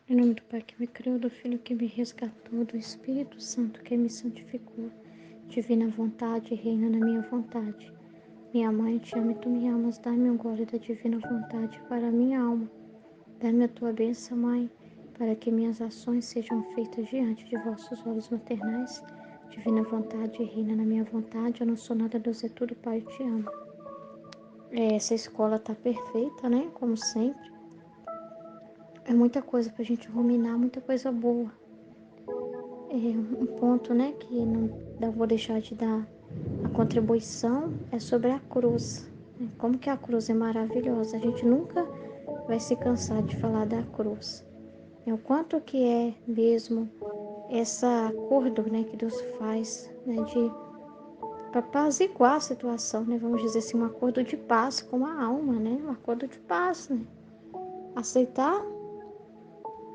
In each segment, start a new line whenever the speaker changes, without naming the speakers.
Em nome do Pai que me criou, do Filho que me resgatou, do Espírito Santo que me santificou. Divina vontade, reina na minha vontade. Minha mãe, te amo e tu me amas. Dai-me um gole da divina vontade para a minha alma. Dai-me a tua bênção, Mãe, para que minhas ações sejam feitas diante de vossos olhos maternais. Divina vontade, reina na minha vontade. Eu não sou nada, Deus é tudo, Pai, eu te amo. Essa escola tá perfeita, né? Como sempre. É muita coisa pra gente ruminar, muita coisa boa. Um ponto, né, que não vou deixar de dar a contribuição é sobre a cruz. Como que a cruz é maravilhosa. A gente nunca vai se cansar de falar da cruz. O quanto que é mesmo esse acordo, né, que Deus faz, né, de para apaziguar a situação, né, vamos dizer assim, um acordo de paz com a alma, né, um acordo de paz, né. Aceitar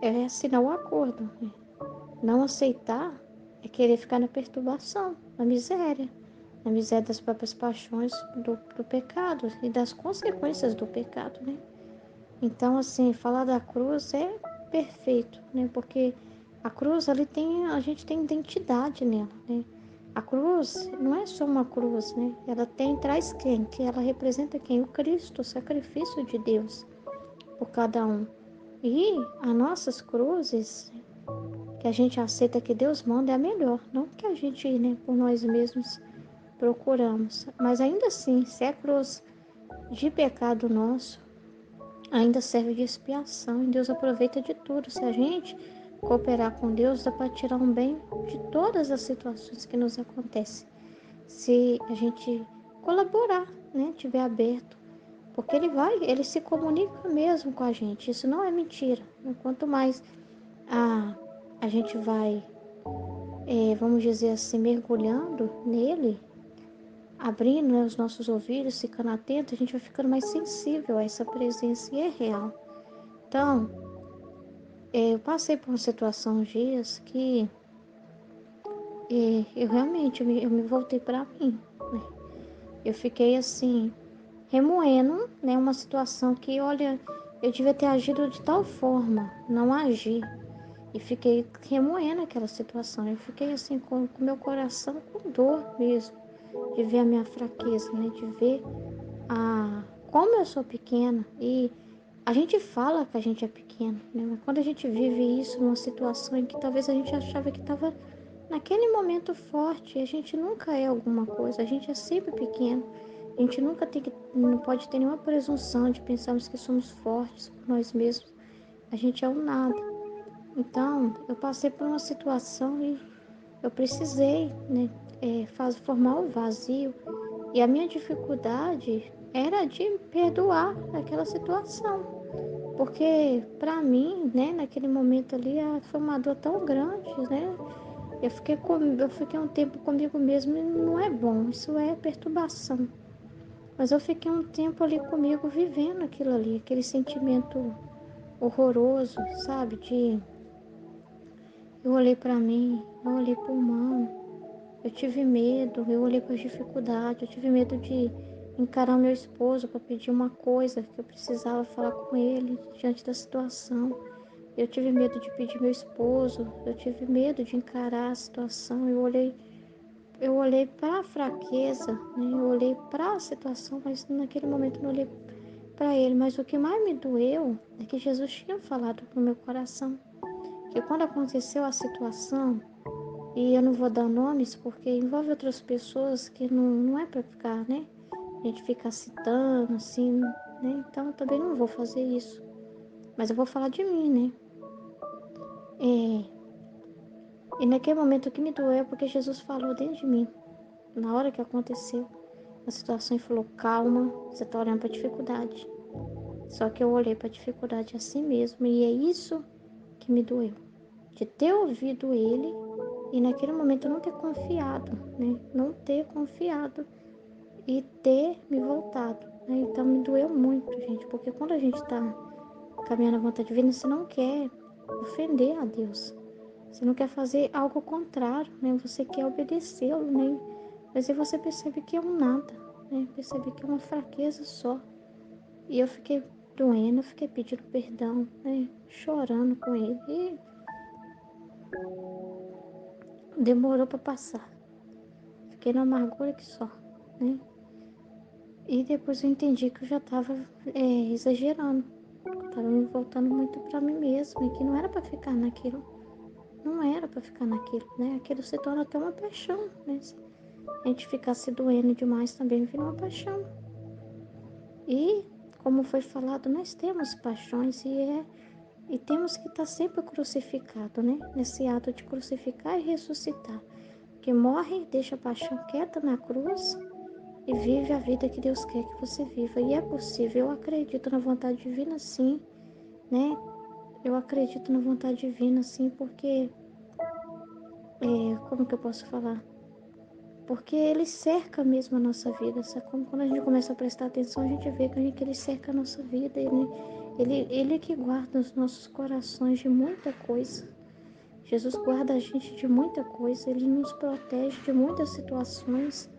é assinar o acordo, né. Não aceitar é querer ficar na perturbação, na miséria das próprias paixões do pecado e das consequências do pecado, né? Então, assim, falar da cruz é perfeito, né? Porque a cruz, a gente tem identidade nela, né? A cruz não é só uma cruz, né? Traz quem? Que ela representa quem? O Cristo, o sacrifício de Deus por cada um. E as nossas cruzes que a gente aceita que Deus manda é a melhor, não que a gente, né, por nós mesmos procuramos. Mas ainda assim, se é cruz de pecado nosso, ainda serve de expiação e Deus aproveita de tudo. Se a gente cooperar com Deus, dá para tirar um bem de todas as situações que nos acontecem. Se a gente colaborar, né, tiver aberto, porque ele se comunica mesmo com a gente. Isso não é mentira. Quanto mais a, a gente vai vamos dizer assim, mergulhando nele, abrindo, né, os nossos ouvidos, ficando atento, a gente vai ficando mais sensível a essa presença e é real. Então, eu passei por uma situação uns dias que eu realmente eu me voltei para mim, né? Eu fiquei assim, remoendo, né, uma situação que, olha, eu devia ter agido de tal forma, não agi. E fiquei remoendo aquela situação. Eu fiquei assim, com meu coração com dor mesmo, de ver a minha fraqueza, né? De ver como eu sou pequena. E a gente fala que a gente é pequeno, né? Mas quando a gente vive isso numa situação em que talvez a gente achava que estava naquele momento forte, a gente nunca é alguma coisa, a gente é sempre pequeno. A gente nunca não pode ter nenhuma presunção de pensarmos que somos fortes por nós mesmos. A gente é um nada. Então, eu passei por uma situação e eu precisei, né, formar o vazio. E a minha dificuldade era de perdoar aquela situação. Porque, para mim, né, naquele momento ali, foi uma dor tão grande, né? Eu fiquei um tempo comigo mesmo e não é bom, isso é perturbação. Mas eu fiquei um tempo ali comigo vivendo aquilo ali, aquele sentimento horroroso, sabe? Eu olhei para mim, eu olhei para o humano, eu tive medo, eu olhei para as dificuldades, eu tive medo de encarar o meu esposo para pedir uma coisa que eu precisava falar com ele diante da situação. Eu tive medo de pedir meu esposo, eu tive medo de encarar a situação. Eu olhei para a fraqueza, né? Eu olhei para a situação, mas naquele momento não olhei para ele. Mas o que mais me doeu é que Jesus tinha falado para o meu coração que quando aconteceu a situação, e eu não vou dar nomes porque envolve outras pessoas que não é para ficar, né? A gente ficar citando, assim, né? Então eu também não vou fazer isso. Mas eu vou falar de mim, né? É, e naquele momento o que me doeu é porque Jesus falou dentro de mim, na hora que aconteceu a situação, e falou: calma, você tá olhando para a dificuldade. Só que eu olhei para a dificuldade assim mesmo, e é isso que me doeu. De ter ouvido ele e naquele momento não ter confiado, né? Não ter confiado e ter me voltado, né? Então me doeu muito, gente, porque quando a gente tá caminhando à vontade divina, você não quer ofender a Deus. Você não quer fazer algo contrário, né? Você quer obedecê-lo, né? Mas aí você percebe que é um nada, né? Percebe que é uma fraqueza só. E eu fiquei doendo, eu fiquei pedindo perdão, né? Chorando com ele. E demorou para passar. Fiquei na amargura que só, né? E depois eu entendi que eu já estava exagerando. Eu estava me voltando muito para mim mesma e que não era para ficar naquilo. Não era para ficar naquilo, né? Aquilo se torna até uma paixão, né? Se a gente ficar se doendo demais também vira uma paixão. E, como foi falado, nós temos paixões e temos que estar sempre crucificado, né? Nesse ato de crucificar e ressuscitar. Que morre, deixa a paixão quieta na cruz e vive a vida que Deus quer que você viva. E é possível, eu acredito na vontade divina, sim, né? Eu acredito na vontade divina, sim, porque, como que eu posso falar? Porque ele cerca mesmo a nossa vida, sabe? Como quando a gente começa a prestar atenção, a gente vê que ele cerca a nossa vida, ele é que guarda os nossos corações de muita coisa. Jesus guarda a gente de muita coisa, ele nos protege de muitas situações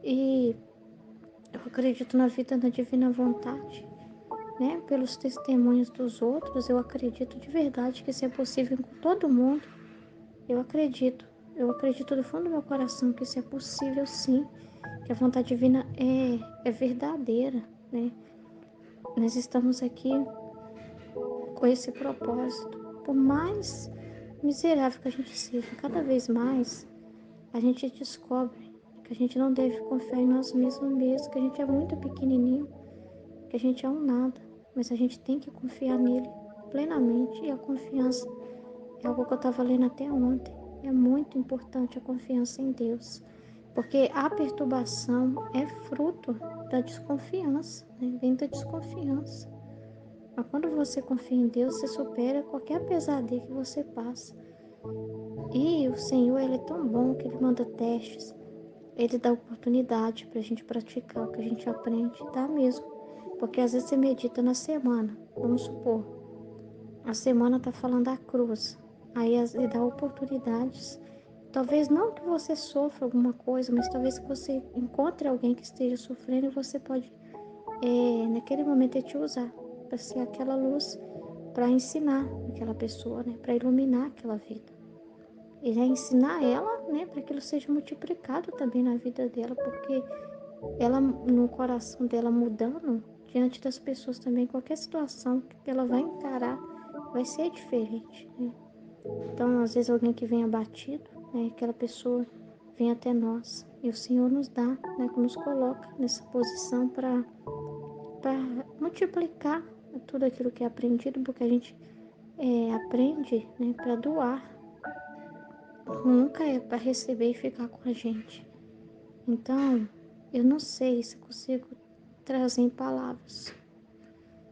e eu acredito na vida da divina vontade, né? Pelos testemunhos dos outros, eu acredito de verdade que isso é possível com todo mundo. Eu acredito do fundo do meu coração que isso é possível sim, que a vontade divina é verdadeira, né? Nós estamos aqui com esse propósito. Por mais miserável que a gente seja, cada vez mais a gente descobre que a gente não deve confiar em nós mesmos mesmo, que a gente é muito pequenininho, que a gente é um nada, mas a gente tem que confiar nele plenamente e a confiança é algo que eu estava lendo até ontem. É muito importante a confiança em Deus, porque a perturbação é fruto da desconfiança, né? Vem da desconfiança. Mas quando você confia em Deus, você supera qualquer pesadelo que você passa. E o Senhor, Ele é tão bom que Ele manda testes, Ele dá oportunidade para a gente praticar o que a gente aprende, dá mesmo. Porque às vezes você medita na semana, vamos supor, a semana está falando da cruz. Aí ele dá oportunidades. Talvez não que você sofra alguma coisa, mas talvez que você encontre alguém que esteja sofrendo e você pode, naquele momento, te usar para ser aquela luz, para ensinar aquela pessoa, né? Para iluminar aquela vida. E já ensinar ela, né? Para que aquilo seja multiplicado também na vida dela, porque ela, no coração dela mudando, diante das pessoas também, qualquer situação que ela vai encarar vai ser diferente, né? Então, às vezes, alguém que vem abatido, né, aquela pessoa vem até nós e o Senhor nos dá, né, nos coloca nessa posição para multiplicar tudo aquilo que é aprendido, porque a gente aprende, né, para doar, nunca é para receber e ficar com a gente. Então, eu não sei se consigo trazer em palavras,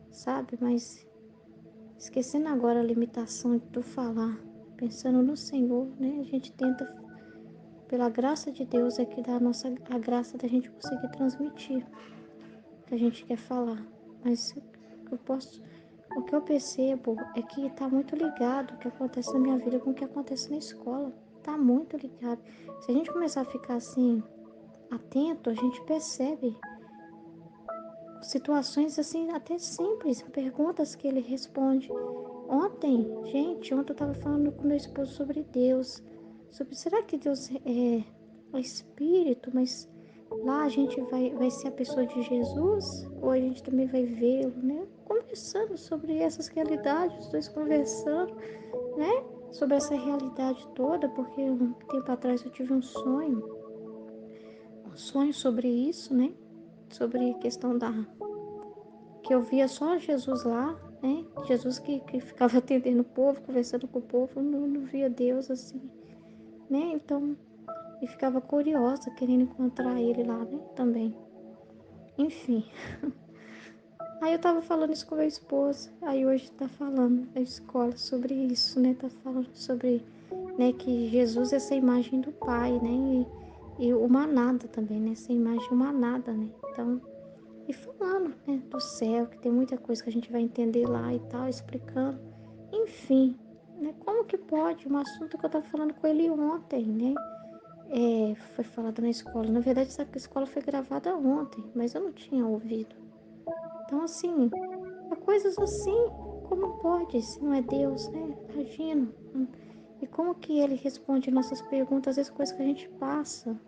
sabe? Mas esquecendo agora a limitação de tu falar, pensando no Senhor, né? A gente tenta, pela graça de Deus, é que dá a graça da gente conseguir transmitir o que a gente quer falar. Mas o que eu percebo é que está muito ligado o que acontece na minha vida com o que acontece na escola. Está muito ligado. Se a gente começar a ficar assim, atento, a gente percebe situações assim, até simples, perguntas que ele responde. Ontem eu estava falando com meu esposo sobre Deus, sobre será que Deus é espírito, mas lá a gente vai ser a pessoa de Jesus ou a gente também vai vê-lo, né? Conversando sobre essas realidades, os dois conversando, né? Sobre essa realidade toda, porque um tempo atrás eu tive um sonho sobre isso, né? Sobre a questão que eu via só Jesus lá, né? Jesus que ficava atendendo o povo, conversando com o povo, eu não via Deus assim, né? Então, eu ficava curiosa, querendo encontrar ele lá, né? Também. Enfim. Aí eu tava falando isso com meu esposo, aí hoje tá falando da escola sobre isso, né? Tá falando sobre, né, que Jesus é essa imagem do Pai, né? E o manada também, né? Essa imagem manada, né? Então, e falando, né, do céu, que tem muita coisa que a gente vai entender lá e tal, explicando. Enfim, né, como que pode? Um assunto que eu estava falando com ele ontem, né? Foi falado na escola. Na verdade, essa escola foi gravada ontem, mas eu não tinha ouvido. Então, assim, É coisas assim, como pode, se não é Deus, né? Agindo. E como que ele responde nossas perguntas, às vezes coisas que a gente passa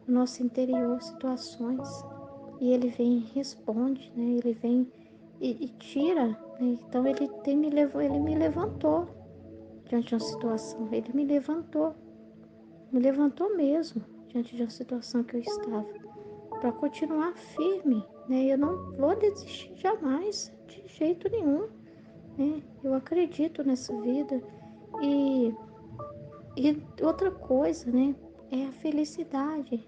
no nosso interior, situações. E ele vem e responde, né? Ele vem e tira, né? Então ele me levantou diante de uma situação. Ele me levantou mesmo diante de uma situação que eu estava, para continuar firme, né? Eu não vou desistir jamais, de jeito nenhum, né? Eu acredito nessa vida e, e outra coisa, né? É a felicidade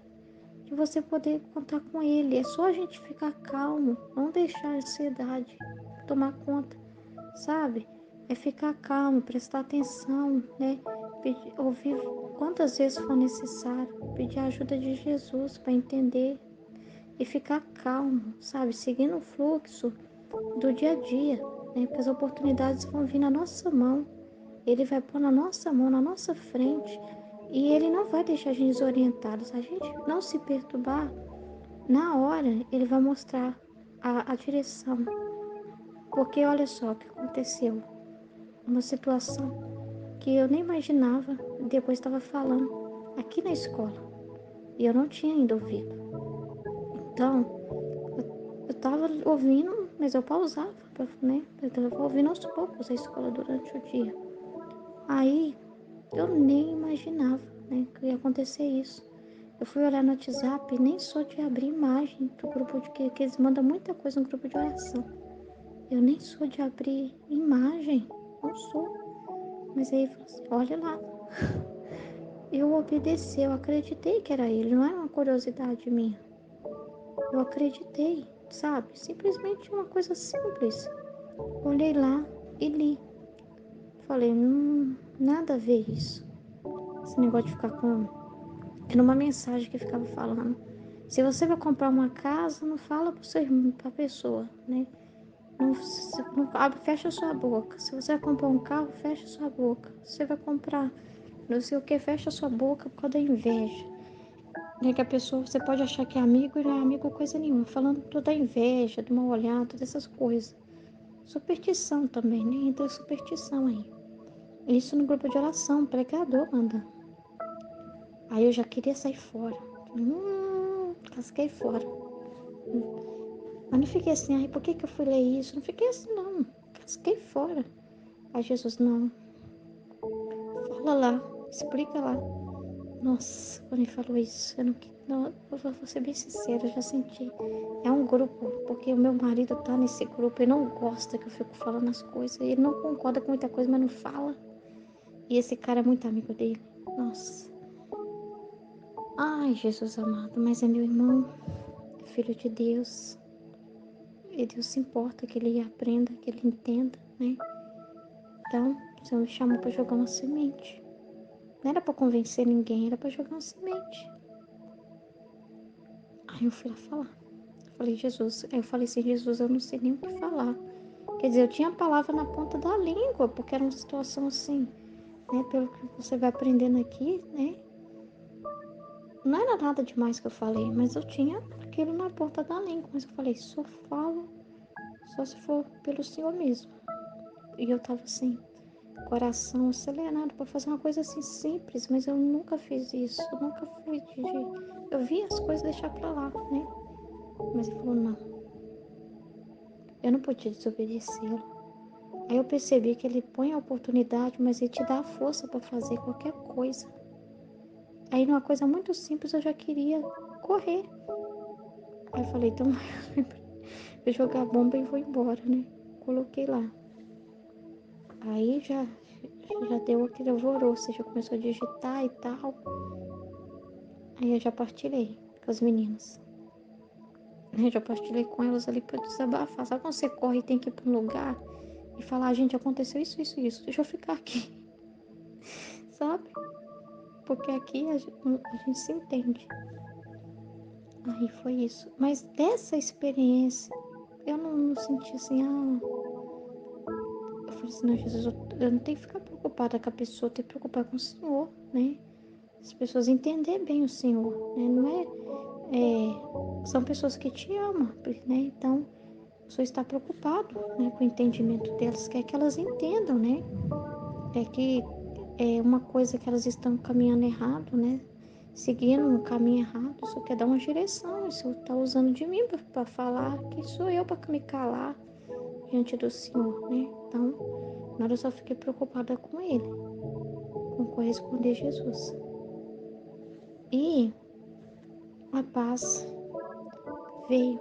de você poder contar com ele. É só a gente ficar calmo, não deixar a ansiedade tomar conta, sabe? É ficar calmo, prestar atenção, né? Ouvir quantas vezes for necessário, pedir a ajuda de Jesus para entender e ficar calmo, sabe? Seguindo o fluxo do dia a dia, né? Porque as oportunidades vão vir na nossa mão. Ele vai pôr na nossa mão, na nossa frente, e ele não vai deixar a gente desorientado. Se a gente não se perturbar, na hora ele vai mostrar a direção. Porque olha só o que aconteceu. Uma situação que eu nem imaginava, depois estava falando aqui na escola. E eu não tinha ainda ouvido. Então, eu estava ouvindo, mas eu pausava, né? Eu estava ouvindo aos poucos a escola durante o dia. Aí, eu nem imaginava, né, que ia acontecer isso. Eu fui olhar no WhatsApp e nem sou de abrir imagem do grupo que eles mandam muita coisa no grupo de oração. Eu nem sou de abrir imagem, não sou. Mas aí falou assim, olha lá. Eu obedeci, eu acreditei que era ele, não era uma curiosidade minha. Eu acreditei, sabe? Simplesmente uma coisa simples. Olhei lá e li. Falei, nada a ver isso. Esse negócio de ficar com. Era uma mensagem que ficava falando. Se você vai comprar uma casa, não fala pro seu irmão, pra pessoa, né? Não abre, fecha sua boca. Se você vai comprar um carro, fecha sua boca. Se você vai comprar não sei o que, fecha sua boca por causa da inveja. Né? Que a pessoa, você pode achar que é amigo e não é amigo coisa nenhuma. Falando toda a inveja, do mal olhado, todas essas coisas. Superstição também, né? Entra superstição aí. Isso no grupo de oração, o pregador manda. Aí eu já queria sair fora. Casquei fora. Mas não fiquei assim, ai, por que que eu fui ler isso? Não fiquei assim, não. Casquei fora. Aí Jesus, não. Fala lá, explica lá. Nossa, quando ele falou isso, eu não, eu vou ser bem sincera, eu já senti. É um grupo, porque o meu marido tá nesse grupo e não gosta que eu fico falando as coisas. Ele não concorda com muita coisa, mas não fala. E esse cara é muito amigo dele. Nossa. Ai, Jesus amado, mas é meu irmão, é filho de Deus. E Deus se importa que ele aprenda, que ele entenda, né? Então, o Senhor me chamou para jogar uma semente. Não era para convencer ninguém, era para jogar uma semente. Aí eu fui lá falar. Falei, Jesus, aí eu falei assim, Jesus, eu não sei nem o que falar. Quer dizer, eu tinha a palavra na ponta da língua, porque era uma situação assim, né? Pelo que você vai aprendendo aqui, né? Não era nada demais que eu falei, mas eu tinha aquilo na ponta da língua. Mas eu falei, só falo, só se for pelo Senhor mesmo. E eu tava assim, coração acelerado para fazer uma coisa assim simples, mas eu nunca fiz isso. Eu nunca fui de. Eu vi as coisas deixar pra lá, né? Mas ele falou, não, eu não podia desobedecê-lo. Aí eu percebi que ele põe a oportunidade, mas ele te dá a força para fazer qualquer coisa. Aí numa coisa muito simples eu já queria correr. Aí eu falei, então vou jogar a bomba e vou embora, né? Coloquei lá. Aí já deu aquele alvoroço, já começou a digitar e tal. Aí eu já partilhei com as meninas. Eu já partilhei com elas ali para desabafar. Sabe quando você corre e tem que ir para um lugar e falar, ah, gente, aconteceu isso, isso, isso. Deixa eu ficar aqui, sabe? Porque aqui a gente se entende. Aí foi isso. Mas dessa experiência, eu não senti assim, ah. Eu falei assim, não, Jesus, eu não tenho que ficar preocupada com a pessoa, eu tenho que preocupar com o Senhor, né? As pessoas entenderem bem o Senhor, né? Não é, são pessoas que te amam, né? Então, senhor está preocupado, né, com o entendimento delas, quer que elas entendam, né? É que é uma coisa que elas estão caminhando errado, né? Seguindo um caminho errado, o senhor quer dar uma direção, o senhor está usando de mim para falar, que sou eu para me calar diante do senhor, né? Então, na hora eu só fiquei preocupada com ele, com corresponder a Jesus. E a paz veio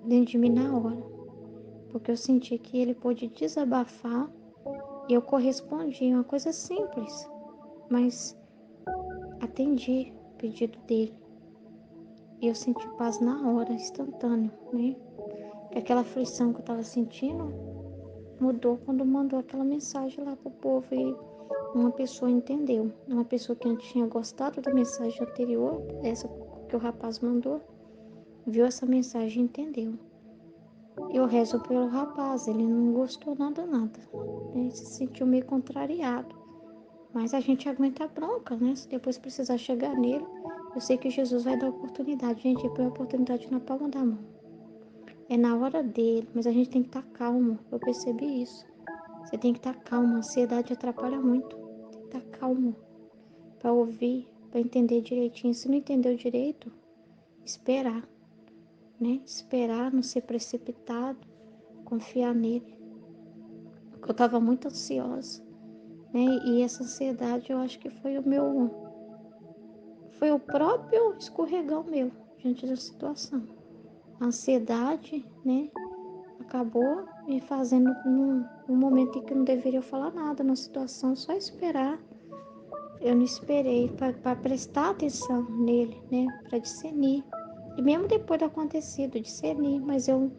dentro de mim na hora, porque eu senti que ele pôde desabafar e eu correspondi, uma coisa simples, mas atendi o pedido dele. E eu senti paz na hora, instantâneo, né? Que aquela aflição que eu estava sentindo mudou quando mandou aquela mensagem lá pro povo e uma pessoa entendeu. Uma pessoa que não tinha gostado da mensagem anterior, essa que o rapaz mandou, viu essa mensagem e entendeu. Eu rezo pelo rapaz, ele não gostou nada, nada. Ele se sentiu meio contrariado. Mas a gente aguenta a bronca, né? Se depois precisar chegar nele, eu sei que Jesus vai dar oportunidade. Gente, põe a oportunidade na palma da mão. É na hora dele, mas a gente tem que estar calmo. Eu percebi isso. Você tem que estar calmo. A ansiedade atrapalha muito. Tem que estar calmo para ouvir, para entender direitinho. Se não entendeu direito, esperar, né? Esperar, não ser precipitado, confiar nele. Eu estava muito ansiosa, né? E essa ansiedade, eu acho que foi o próprio escorregão meu diante da situação. A ansiedade, né? Acabou me fazendo num momento em que eu não deveria falar nada na situação, só esperar. Eu não esperei para prestar atenção nele, né? Para discernir. E mesmo depois do acontecido, discernir, mas eu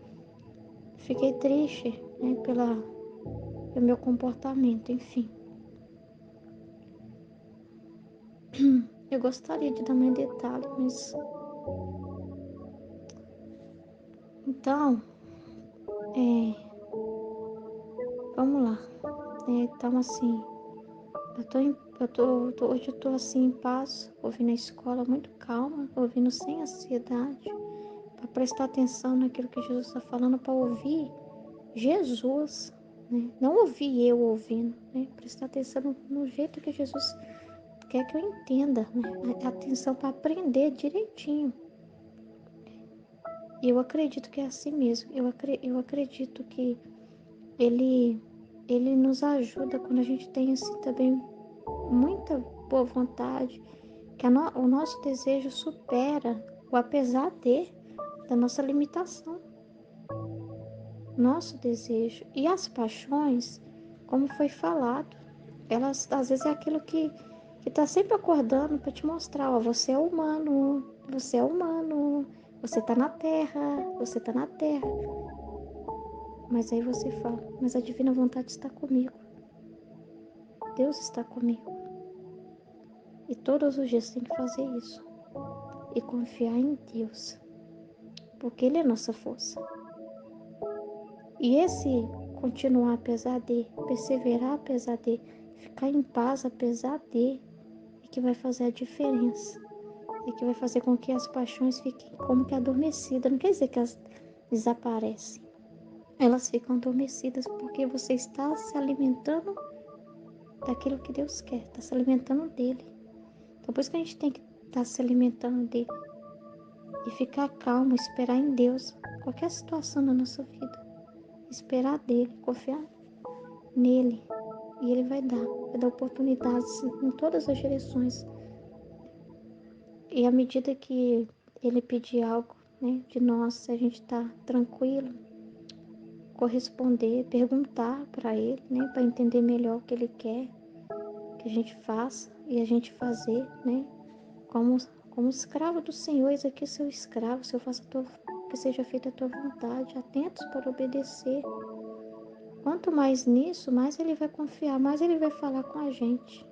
fiquei triste, né? Pelo meu comportamento, enfim. Eu gostaria de dar mais detalhe, mas. Então, é, vamos lá. Então, assim, hoje eu tô assim em paz, ouvindo a escola muito calma, ouvindo sem ansiedade, para prestar atenção naquilo que Jesus está falando, para ouvir Jesus, né? Não ouvir eu ouvindo, né? Prestar atenção no jeito que Jesus quer que eu entenda, né? Atenção para aprender direitinho. E eu acredito que é assim mesmo. Eu acredito que ele, ele nos ajuda quando a gente tem assim também muita boa vontade, que o nosso desejo supera o apesar de da nossa limitação, nosso desejo. E as paixões, como foi falado, elas às vezes é aquilo que está sempre acordando para te mostrar, ó, você é humano, você está na terra, você está na terra. Mas aí você fala, mas a divina vontade está comigo. Deus está comigo. E todos os dias tem que fazer isso. E confiar em Deus. Porque Ele é nossa força. E esse continuar apesar de, perseverar apesar de, ficar em paz apesar de, é que vai fazer a diferença. É que vai fazer com que as paixões fiquem como que adormecidas. Não quer dizer que elas desaparecem. Elas ficam adormecidas porque você está se alimentando daquilo que Deus quer, está se alimentando dele. Então por isso que a gente tem que estar se alimentando dele e ficar calmo, esperar em Deus, qualquer situação da nossa vida. Esperar dele, confiar nele. E ele vai dar oportunidades em todas as direções. E à medida que ele pedir algo, né, de nós, a gente tá tranquilo, corresponder, perguntar para ele, né, para entender melhor o que ele quer que a gente faça e a gente fazer, né, como, como escravo do Senhor, eis aqui seu escravo, se eu faço que seja feita a tua vontade, atentos para obedecer. Quanto mais nisso, mais ele vai confiar, mais ele vai falar com a gente.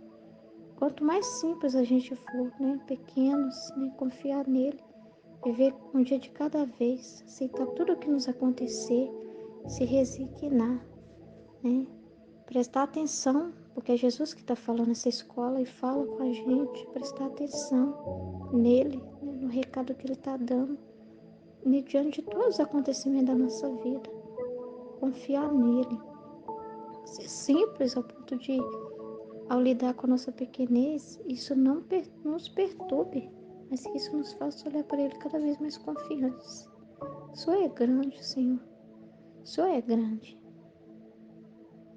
Quanto mais simples a gente for, né, pequenos, né, confiar nele, viver um dia de cada vez, aceitar tudo o que nos acontecer, se resignar, né, prestar atenção, porque é Jesus que está falando nessa escola e fala com a gente, prestar atenção nele, né, no recado que ele está dando, diante de todos os acontecimentos da nossa vida. Confiar nele. Ser simples ao ponto de, ao lidar com a nossa pequenez, isso não nos perturbe, mas que isso nos faça olhar para ele cada vez mais confiantes. O Senhor é grande, Senhor. O Senhor é grande.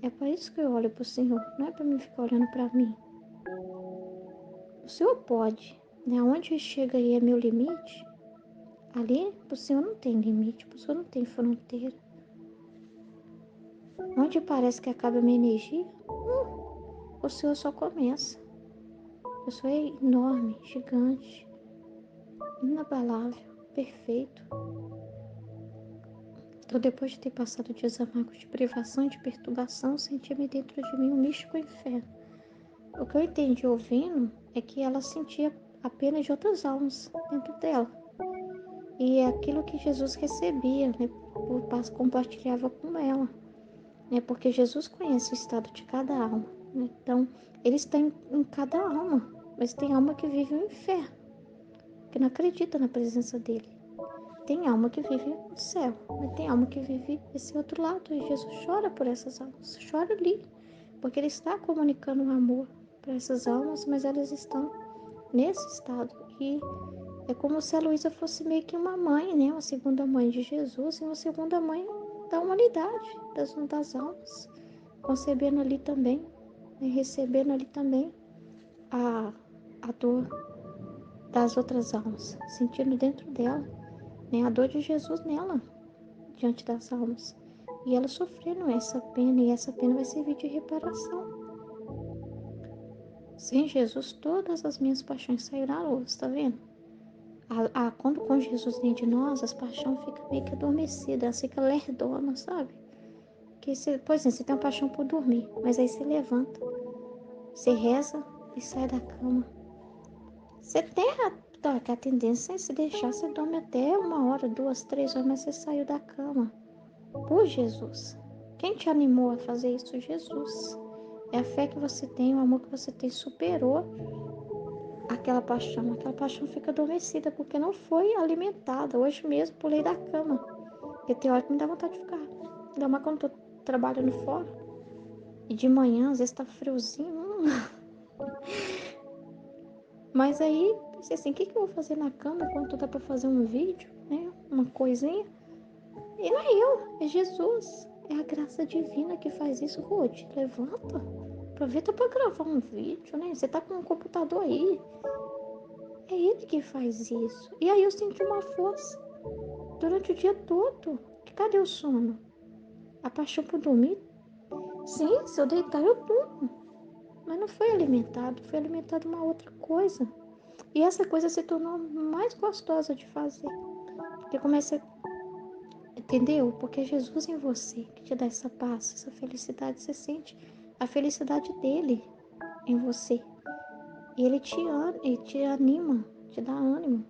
É para isso que eu olho para o Senhor, não é para mim ficar olhando para mim. O Senhor pode, né? Onde chega aí é meu limite, ali para o Senhor não tem limite, para o Senhor não tem fronteira. Onde parece que acaba a minha energia, o Senhor só começa. O Senhor é enorme, gigante, inabalável, perfeito. Então, depois de ter passado dias amargos de privação e de perturbação, sentia-me dentro de mim um místico inferno. O que eu entendi ouvindo é que ela sentia a pena de outras almas dentro dela. E é aquilo que Jesus recebia, né, compartilhava com ela. Né, porque Jesus conhece o estado de cada alma. Né? Então, ele está em cada alma. Mas tem alma que vive o inferno, que não acredita na presença dele. Tem alma que vive no céu, mas tem alma que vive esse outro lado. E Jesus chora por essas almas, chora ali, porque ele está comunicando um amor para essas almas, mas elas estão nesse estado. E é como se a Luísa fosse meio que uma mãe, né? Uma segunda mãe de Jesus e uma segunda mãe da humanidade, das almas, concebendo ali também, né? Recebendo ali também a dor das outras almas, sentindo dentro dela, né? A dor de Jesus nela, diante das almas. E ela sofrendo essa pena, e essa pena vai servir de reparação. Sem Jesus, todas as minhas paixões sairão à luz, tá vendo? Quando com Jesus dentro de nós, as paixões ficam meio que adormecidas, elas ficam lerdonas, sabe? Que você, por exemplo, você tem uma paixão por dormir, mas aí você levanta, você reza e sai da cama. Você tem a tendência é se deixar, você dorme até 1 hora, 2, 3 horas, mas você saiu da cama por Jesus. Quem te animou a fazer isso? Jesus. É a fé que você tem, o amor que você tem superou aquela paixão. Aquela paixão fica adormecida porque não foi alimentada. Hoje mesmo pulei da cama. Porque tem hora que me dá vontade de ficar. Ainda mais quando tô trabalhando fora. E de manhã, às vezes tá friozinho. Mas aí, pensei assim, o que eu vou fazer na cama enquanto dá pra fazer um vídeo, né? Uma coisinha. E não é eu, é Jesus. É a graça divina que faz isso. Ruth, levanta. Aproveita pra gravar um vídeo, né? Você tá com um computador aí. É ele que faz isso. E aí eu senti uma força durante o dia todo. Cadê o sono? A paixão por dormir? Sim, se eu deitar eu durmo. Mas não foi alimentado, foi alimentado uma outra coisa. E essa coisa se tornou mais gostosa de fazer. Porque começa, entendeu? Porque é Jesus em você que te dá essa paz, essa felicidade. Você sente a felicidade dele em você. E ele te anima, te dá ânimo.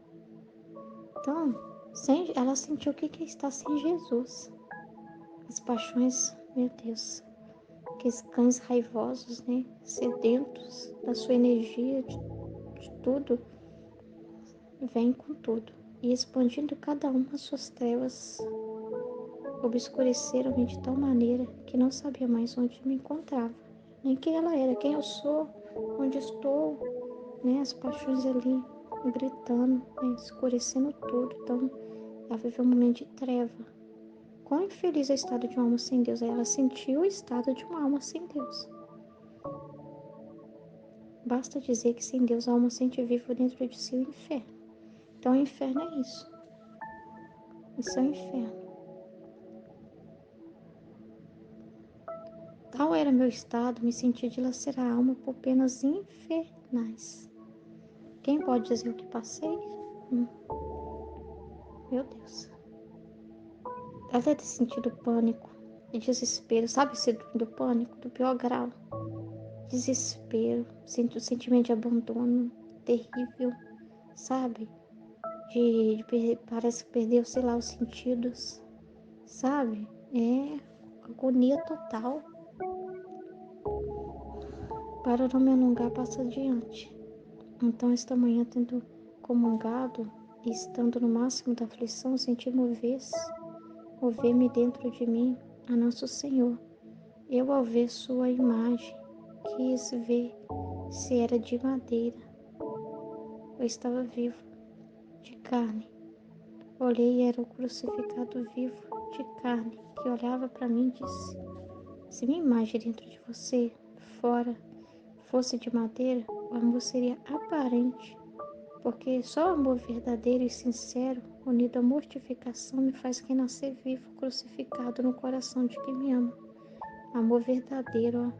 Então, ela sentiu o que é estar sem Jesus. As paixões, meu Deus, aqueles cães raivosos, né? Sedentos da sua energia, de tudo, vem com tudo. E expandindo cada uma as suas trevas, obscureceram-me de tal maneira que não sabia mais onde me encontrava, nem quem ela era, quem eu sou, onde estou, né? As paixões ali gritando, né? Escurecendo tudo. Então, ela viveu um momento de treva. Quão infeliz é o estado de uma alma sem Deus. Aí ela sentiu o estado de uma alma sem Deus. Basta dizer que sem Deus a alma sente vivo dentro de si o inferno. Então o inferno é isso. Isso é o inferno. Tal era meu estado, me senti dilacerar a alma por penas infernais. Quem pode dizer o que passei? Meu Deus. Ela deve ter sentido pânico e desespero. Sabe esse do pânico, do pior grau? Desespero, o sentimento de abandono terrível, sabe? Parece que perdeu, sei lá, os sentidos, sabe? É agonia total. Para não me alongar, passo adiante. Então, esta manhã, tendo comungado e estando no máximo da aflição, senti mover-me dentro de mim a Nosso Senhor. Eu, ao ver sua imagem, quis ver se era de madeira ou estava vivo, de carne. Olhei e era o crucificado vivo, de carne, que olhava para mim e disse: se minha imagem dentro de você, fora, fosse de madeira, o amor seria aparente, porque só o amor verdadeiro e sincero, unido à mortificação, me faz renascer vivo, crucificado no coração de quem me ama. Amor verdadeiro, ó.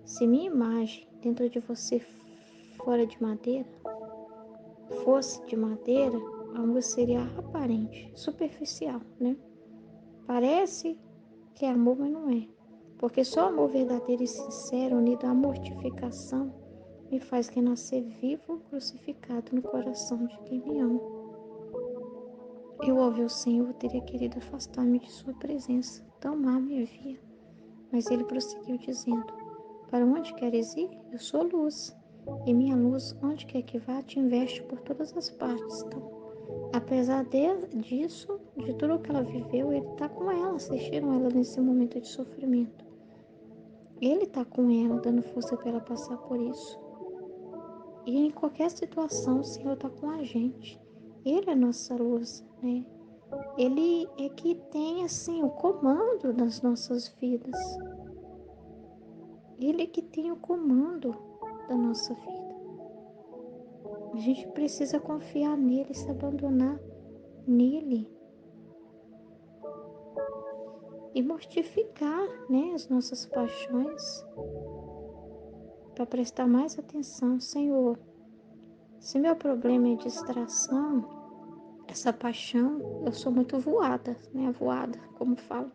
Se minha imagem dentro de você fora de madeira, fosse de madeira, o amor seria aparente, superficial, né? Parece que é amor, mas não é. Porque só amor verdadeiro e sincero, unido à mortificação, me faz renascer vivo, crucificado no coração de quem me ama. Eu, ao ver o Senhor, teria querido afastar-me de sua presença, tão mal me via. Mas ele prosseguiu dizendo: para onde queres ir? Eu sou luz, e minha luz, onde quer que vá, te investe por todas as partes. Então, apesar disso, de tudo que ela viveu, ele está com ela, assistindo ela nesse momento de sofrimento. Ele está com ela, dando força para ela passar por isso. E em qualquer situação, o Senhor está com a gente. Ele é nossa luz, né? Ele é que tem, assim, o comando das nossas vidas. Ele é que tem o comando da nossa vida. A gente precisa confiar nele, se abandonar nele e mortificar, né, as nossas paixões para prestar mais atenção. Senhor, se meu problema é distração, essa paixão, eu sou muito voada, né, voada, como falo.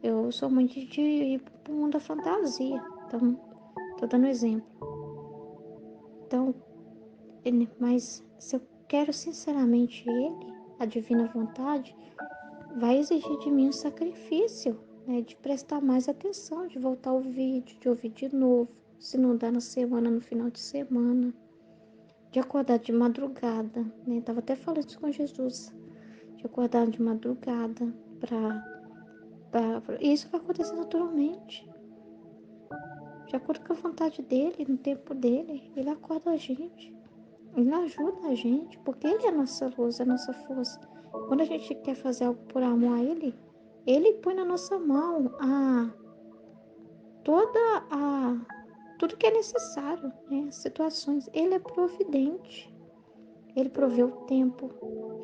Eu sou muito de ir para o mundo da fantasia. Então, tô dando exemplo. Então, mas se eu quero sinceramente ele, a divina vontade, vai exigir de mim um sacrifício, né? De prestar mais atenção, de voltar ao vídeo, de ouvir de novo, se não dá na semana, no final de semana, de acordar de madrugada, né? Tava até falando isso com Jesus, de acordar de madrugada isso vai acontecer naturalmente, de acordo com a vontade dele, no tempo dele, ele acorda a gente. Ele ajuda a gente, porque ele é a nossa luz, a nossa força. Quando a gente quer fazer algo por amor a ele põe na nossa mão toda a tudo que é necessário, né? Situações. Ele é providente. Ele provê o tempo.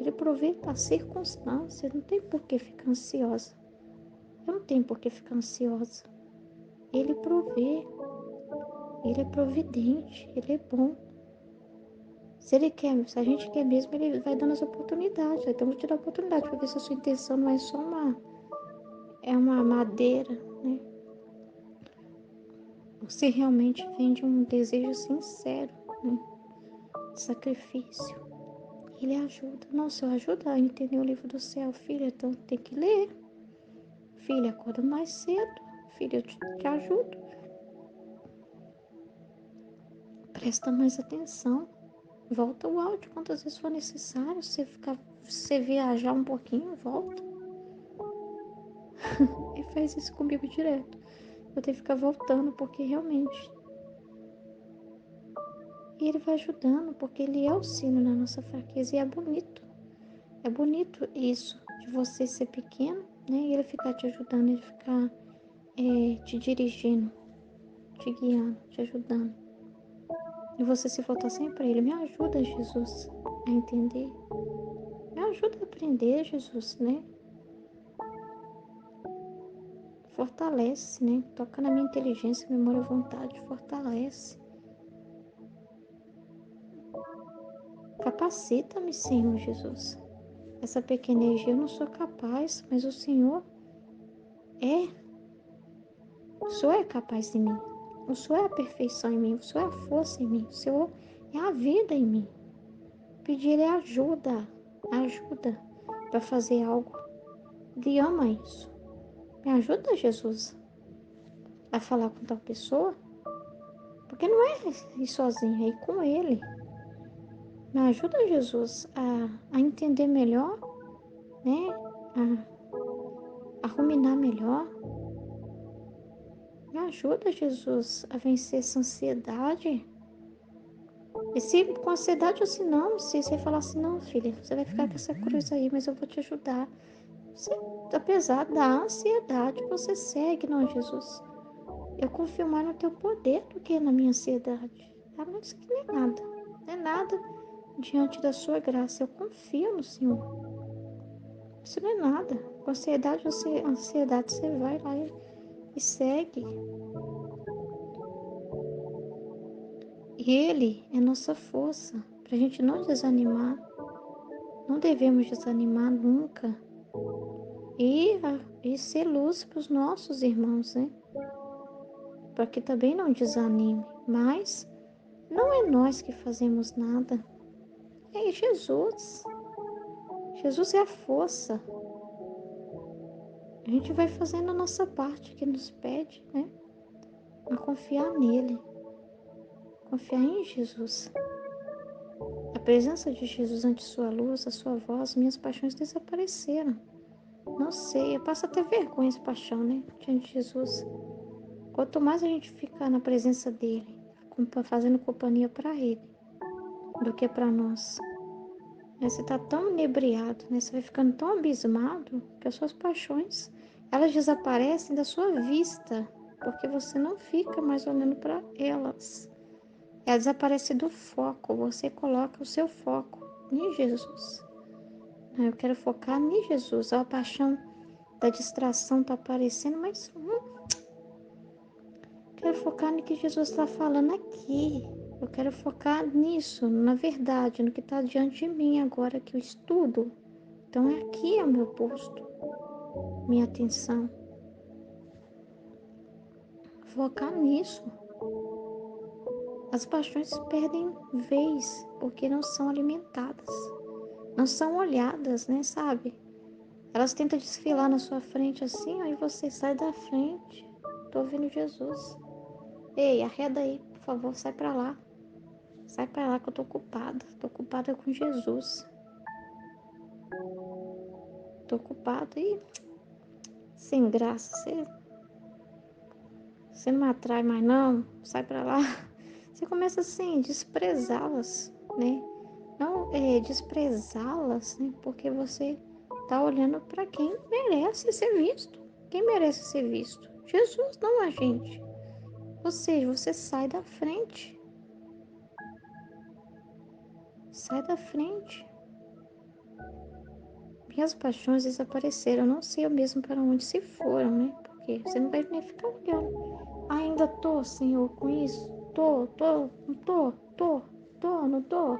Ele provê a circunstância. Não tem por que ficar ansiosa. Eu não tenho por que ficar ansiosa. Ele provê. Ele é providente. Ele é bom. Se ele quer, se a gente quer mesmo, ele vai dando as oportunidades. Então, eu vou te dar a oportunidade para ver se a sua intenção não é só uma madeira, né? Ou se realmente vem de um desejo sincero, né? De sacrifício. Ele ajuda. Nossa, eu ajudo a entender o livro do céu, filha. Então, tem que ler. Filha, acorda mais cedo. Filha, eu te ajudo. Presta mais atenção. Volta o áudio quantas vezes for necessário. Você viajar um pouquinho, volta. Ele faz isso comigo direto. Eu tenho que ficar voltando, porque realmente. E ele vai ajudando, porque ele é auxílio na nossa fraqueza. E é bonito. É bonito isso, de você ser pequeno, né? E ele ficar te ajudando, ele ficar te dirigindo, te guiando, te ajudando. E você se voltar sempre para ele. Me ajuda, Jesus, a entender. Me ajuda a aprender, Jesus, né? Fortalece, né? Toca na minha inteligência, memória, vontade, fortalece. Capacita-me, Senhor Jesus. Essa pequena energia eu não sou capaz, mas o Senhor é. O Senhor é capaz de mim. O Senhor é a perfeição em mim. O Senhor é a força em mim. O Senhor é a vida em mim. Pedir é ajuda. Ajuda para fazer algo. Ele ama isso. Me ajuda, Jesus, a falar com tal pessoa. Porque não é ir sozinho, é ir com ele. Me ajuda, Jesus, a entender melhor, né? A ruminar melhor. Me ajuda, Jesus, a vencer essa ansiedade. E se com ansiedade ou se não, se você falar assim, não, filha, você vai ficar com essa cruz aí, mas eu vou te ajudar. Você, apesar da ansiedade, você segue, não, Jesus. Eu confio mais no teu poder do que na minha ansiedade. Tá? Mas isso aqui não é nada. Não é nada diante da sua graça. Eu confio no Senhor. Isso não é nada. Com ansiedade, você vai lá e segue. Ele é nossa força. Para a gente não desanimar. Não devemos desanimar nunca. E ser luz para os nossos irmãos, né? Para que também não desanime. Mas não é nós que fazemos nada. É Jesus. Jesus é a força. A gente vai fazendo a nossa parte que nos pede, né? A confiar nele. Confiar em Jesus. A presença de Jesus ante sua luz, a sua voz, minhas paixões desapareceram. Não sei, eu passo até vergonha essa paixão, né? Diante de Jesus. Quanto mais a gente ficar na presença dele, fazendo companhia para ele, do que para nós. Você está tão inebriado, né? Você vai ficando tão abismado que as suas paixões, elas desaparecem da sua vista, porque você não fica mais olhando para elas. Elas desaparecem do foco, você coloca o seu foco em Jesus. Eu quero focar em Jesus. A paixão da distração está aparecendo, mas quero focar no que Jesus está falando aqui. Eu quero focar nisso, na verdade, no que está diante de mim agora que eu estudo. Então aqui é o meu posto, minha atenção. Focar nisso. As paixões perdem vez porque não são alimentadas, não são olhadas, né, sabe? Elas tentam desfilar na sua frente assim, aí você sai da frente. Tô ouvindo Jesus. Ei, arreda aí, por favor, sai pra lá. Sai pra lá que eu tô ocupada. Tô ocupada com Jesus. Tô ocupada e sem graça. Você não me atrai mais não? Sai pra lá. Você começa assim, desprezá-las, né? Não desprezá-las, né? Porque você tá olhando para quem merece ser visto. Quem merece ser visto? Jesus, não a gente. Ou seja, você sai da frente. Sai da frente. Minhas paixões desapareceram. Eu não sei eu mesmo para onde se foram, né? Porque você não vai nem ficar olhando. Ainda tô, Senhor, com isso? Não não tô.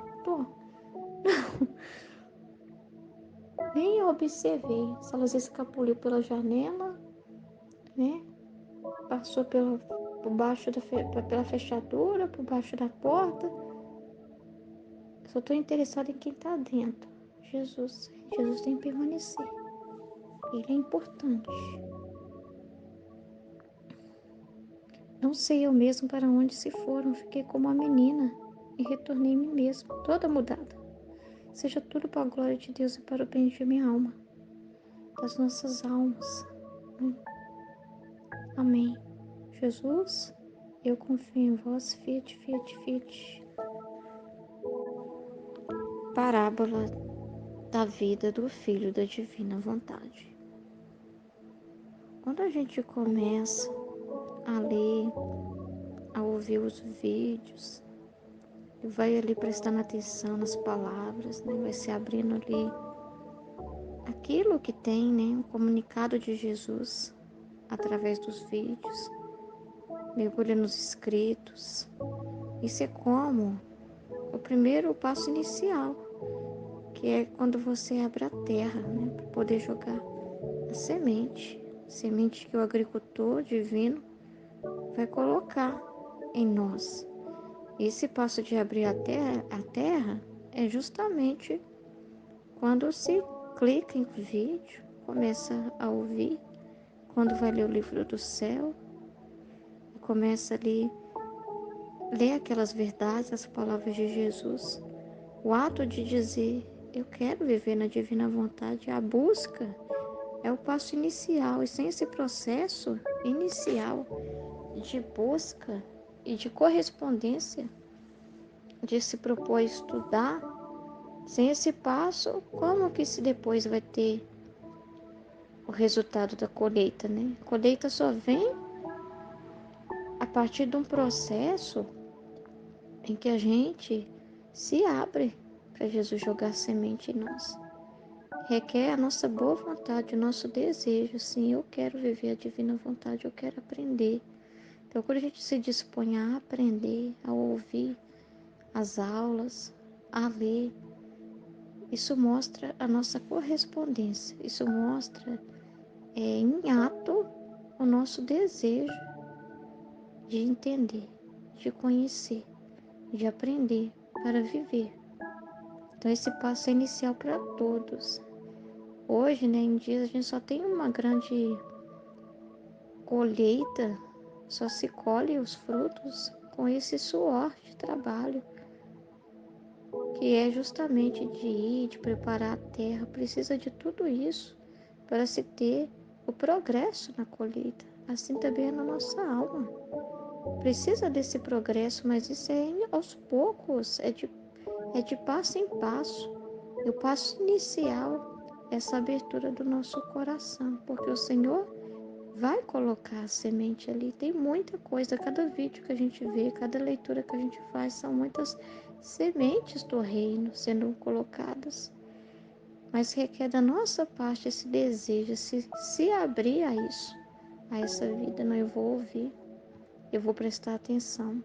Nem observei se elas escapuliu pela janela, né? Passou por baixo pela fechadura, por baixo da porta. Só estou interessada em quem está dentro. Jesus. Jesus tem que permanecer. Ele é importante. Não sei eu mesmo para onde se foram. Fiquei como uma menina e retornei a mim mesmo, toda mudada. Seja tudo para a glória de Deus e para o bem de minha alma, das nossas almas. Amém. Jesus, eu confio em vós, fiat, fiat, fiat. Parábola da vida do Filho da Divina Vontade. Quando a gente começa a ler, a ouvir os vídeos, e vai ali prestando atenção nas palavras, né? Vai se abrindo ali aquilo que tem, né? O comunicado de Jesus através dos vídeos, mergulha nos escritos. Isso é como o primeiro passo inicial, que é quando você abre a terra, né? Para poder jogar a semente que o agricultor divino vai colocar em nós. Esse passo de abrir a terra é justamente quando se clica em vídeo, começa a ouvir, quando vai ler o livro do céu, e começa ali ler aquelas verdades, as palavras de Jesus, O ato de dizer, eu quero viver na divina vontade, a busca é o passo inicial. E sem esse processo inicial de busca e de correspondência, de se propor estudar, sem esse passo, como que se depois vai ter o resultado da colheita, né? A colheita só vem a partir de um processo em que a gente se abre para Jesus jogar semente em nós. Requer a nossa boa vontade, o nosso desejo. Sim, eu quero viver a divina vontade, eu quero aprender. Então, quando a gente se dispõe a aprender, a ouvir as aulas, a ler, isso mostra a nossa correspondência. Isso mostra em ato o nosso desejo de entender, de conhecer, de aprender para viver. Então, esse passo é inicial para todos. Hoje, né, em dias, a gente só tem uma grande colheita, só se colhe os frutos com esse suor de trabalho, que é justamente de ir, de preparar a terra. Precisa de tudo isso para se ter o progresso na colheita. Assim também é na nossa alma. Precisa desse progresso, mas isso é aos poucos, é de passo em passo. E o passo inicial é essa abertura do nosso coração, porque o Senhor vai colocar a semente ali. Tem muita coisa, cada vídeo que a gente vê, cada leitura que a gente faz, são muitas sementes do reino sendo colocadas. Mas requer da nossa parte esse desejo, se abrir a isso, a essa vida. Não, eu vou ouvir, eu vou prestar atenção.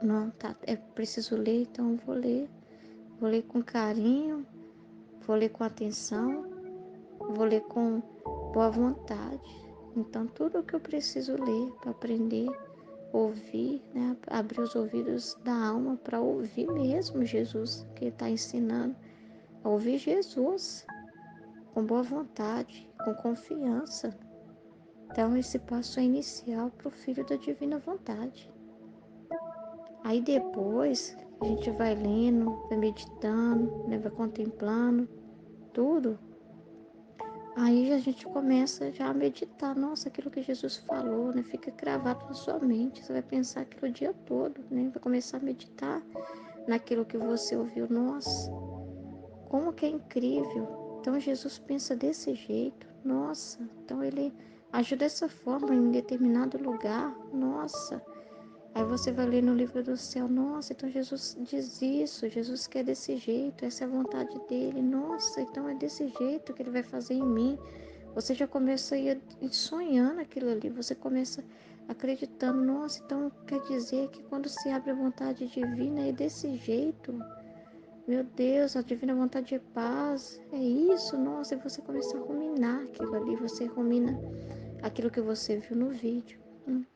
Não, tá, é preciso ler, então eu vou ler. Vou ler com carinho, vou ler com atenção, vou ler com boa vontade. Então, tudo o que eu preciso ler para aprender, ouvir, né? Abrir os ouvidos da alma para ouvir mesmo Jesus, que está ensinando, a ouvir Jesus com boa vontade, com confiança. Então, esse passo é inicial para o Filho da Divina Vontade. Aí depois, a gente vai lendo, vai meditando, né? Vai contemplando tudo. Aí a gente começa já a meditar, nossa, aquilo que Jesus falou, né? Fica gravado na sua mente, você vai pensar aquilo o dia todo, né? Vai começar a meditar naquilo que você ouviu, nossa, como que é incrível. Então Jesus pensa desse jeito, nossa, então ele agiu dessa forma em determinado lugar, nossa. Aí você vai ler no livro do céu, nossa, então Jesus diz isso, Jesus quer desse jeito, essa é a vontade dele, nossa, então é desse jeito que ele vai fazer em mim. Você já começa a ir sonhando aquilo ali, você começa acreditando, nossa, então quer dizer que quando se abre a vontade divina é desse jeito. Meu Deus, a divina vontade é paz, é isso, nossa, e você começa a ruminar aquilo ali, você rumina aquilo que você viu no vídeo,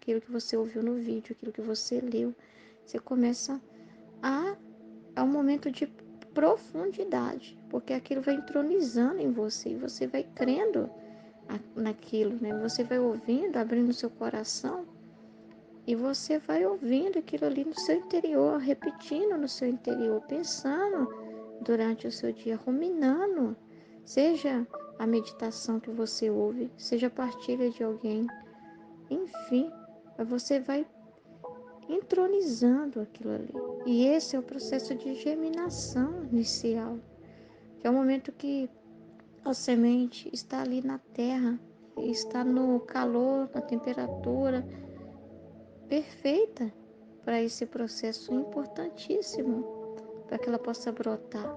aquilo que você ouviu no vídeo, aquilo que você leu. Você começa a um momento de profundidade, porque aquilo vai entronizando em você e você vai crendo naquilo, né? Você vai ouvindo, abrindo seu coração e você vai ouvindo aquilo ali no seu interior, repetindo no seu interior, pensando durante o seu dia, ruminando, seja a meditação que você ouve, seja a partilha de alguém, enfim, você vai entronizando aquilo ali. E esse é o processo de germinação inicial, que é o momento que a semente está ali na terra, está no calor, na temperatura perfeita para esse processo importantíssimo, para que ela possa brotar.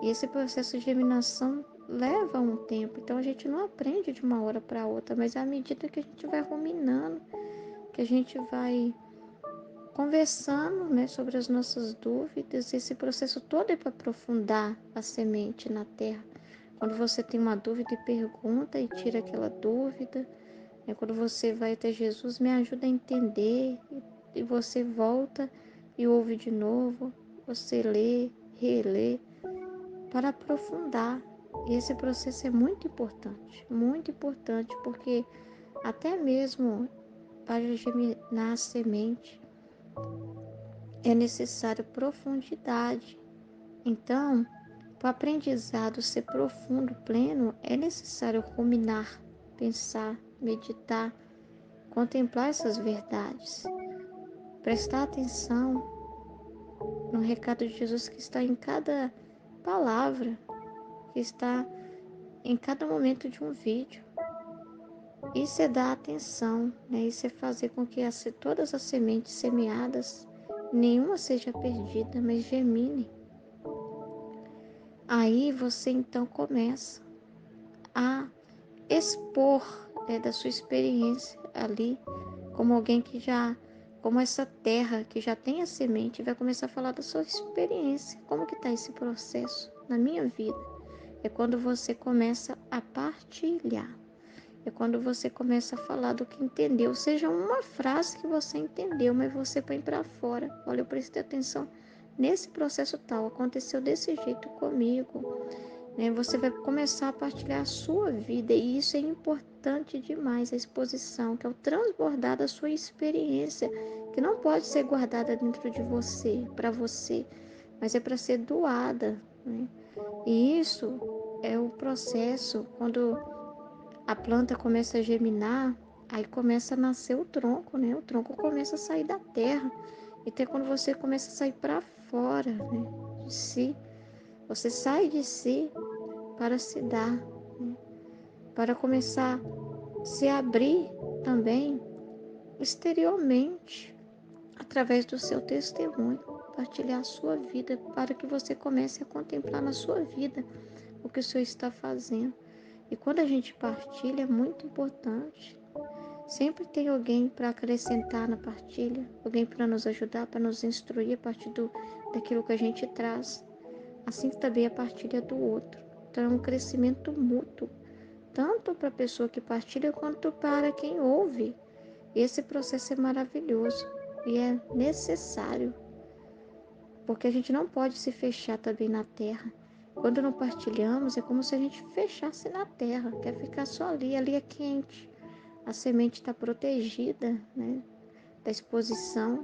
E esse processo de germinação leva um tempo, então a gente não aprende de uma hora para outra, mas à medida que a gente vai ruminando, que a gente vai conversando, né, sobre as nossas dúvidas, esse processo todo é para aprofundar a semente na terra. Quando você tem uma dúvida e pergunta e tira aquela dúvida, né, quando você vai até Jesus, me ajuda a entender, e você volta e ouve de novo, você lê, relê, para aprofundar. E esse processo é muito importante, porque até mesmo para germinar a semente, é necessário profundidade. Então, para o aprendizado ser profundo, pleno, é necessário ruminar, pensar, meditar, contemplar essas verdades, prestar atenção no recado de Jesus que está em cada palavra, que está em cada momento de um vídeo. Isso é dar atenção, né? Isso é fazer com que todas as sementes semeadas, nenhuma seja perdida, mas germine. Aí você então começa a expor, né, da sua experiência ali, como alguém que já, como essa terra que já tem a semente, vai começar a falar da sua experiência, como que está esse processo na minha vida. É quando você começa a partilhar. É quando você começa a falar do que entendeu, seja uma frase que você entendeu, mas você põe para fora. Olha, eu prestei atenção nesse processo tal, aconteceu desse jeito comigo, né? Você vai começar a partilhar a sua vida e isso é importante demais, a exposição, que é o transbordar da sua experiência, que não pode ser guardada dentro de você, para você, mas é para ser doada, né? E isso é o processo quando a planta começa a germinar, aí começa a nascer o tronco, né? O tronco começa a sair da terra. Então é quando você começa a sair para fora, né, de si. Você sai de si para se dar, né? Para começar a se abrir também exteriormente, através do seu testemunho, partilhar a sua vida, para que você comece a contemplar na sua vida o que o Senhor está fazendo. E quando a gente partilha, é muito importante. Sempre tem alguém para acrescentar na partilha, alguém para nos ajudar, para nos instruir a partir daquilo que a gente traz. Assim também a partilha do outro. Então é um crescimento mútuo, tanto para a pessoa que partilha quanto para quem ouve. E esse processo é maravilhoso e é necessário, porque a gente não pode se fechar também na terra. Quando não partilhamos, é como se a gente fechasse na terra, quer ficar só ali, ali é quente. A semente está protegida, né, da exposição,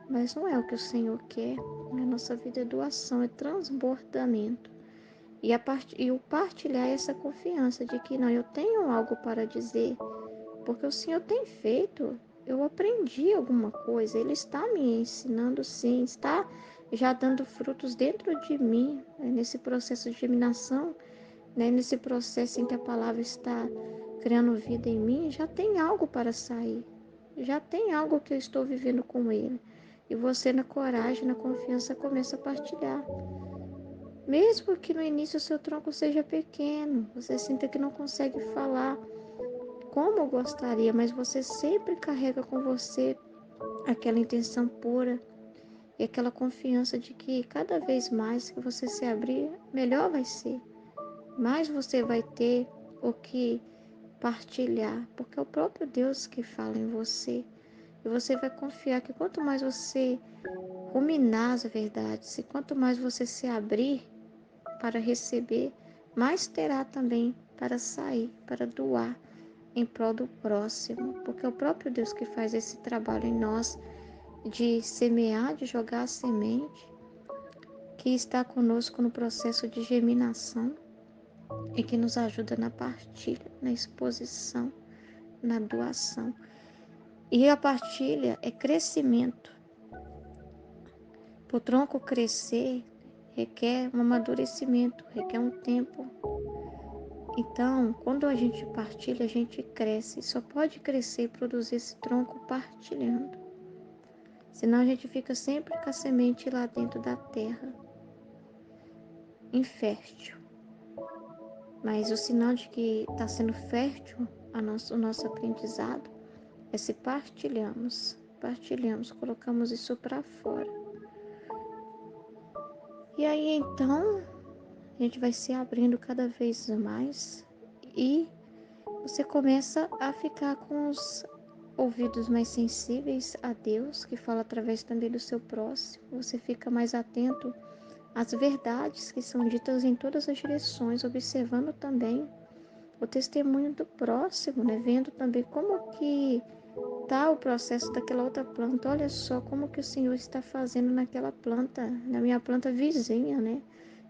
mas não é o que o Senhor quer. A nossa vida é doação, é transbordamento. E o partilhar é essa confiança de que não, eu tenho algo para dizer, porque o Senhor tem feito, eu aprendi alguma coisa, Ele está me ensinando sim, está já dando frutos dentro de mim, né, nesse processo de germinação, né, nesse processo em que a palavra está criando vida em mim, já tem algo para sair, já tem algo que eu estou vivendo com Ele. E você, na coragem, na confiança, começa a partilhar. Mesmo que no início o seu tronco seja pequeno, você sinta que não consegue falar como gostaria, mas você sempre carrega com você aquela intenção pura e aquela confiança de que cada vez mais que você se abrir, melhor vai ser. Mais você vai ter o que partilhar, porque é o próprio Deus que fala em você. E você vai confiar que quanto mais você ruminar as verdades, e quanto mais você se abrir para receber, mais terá também para sair, para doar em prol do próximo, porque é o próprio Deus que faz esse trabalho em nós de semear, de jogar a semente, que está conosco no processo de germinação e que nos ajuda na partilha, na exposição, na doação. E a partilha é crescimento. Para o tronco crescer, requer um amadurecimento, requer um tempo. Então, quando a gente partilha, a gente cresce. Só pode crescer e produzir esse tronco partilhando. Senão a gente fica sempre com a semente lá dentro da terra, infértil. Mas o sinal de que está sendo fértil o nosso aprendizado é se partilhamos, colocamos isso para fora. E aí então a gente vai se abrindo cada vez mais e você começa a ficar com os ouvidos mais sensíveis a Deus, que fala através também do seu próximo. Você fica mais atento às verdades que são ditas em todas as direções, observando também o testemunho do próximo, né? Vendo também como que aproveitar o processo daquela outra planta. Olha só como que o Senhor está fazendo naquela planta, na minha planta vizinha, né?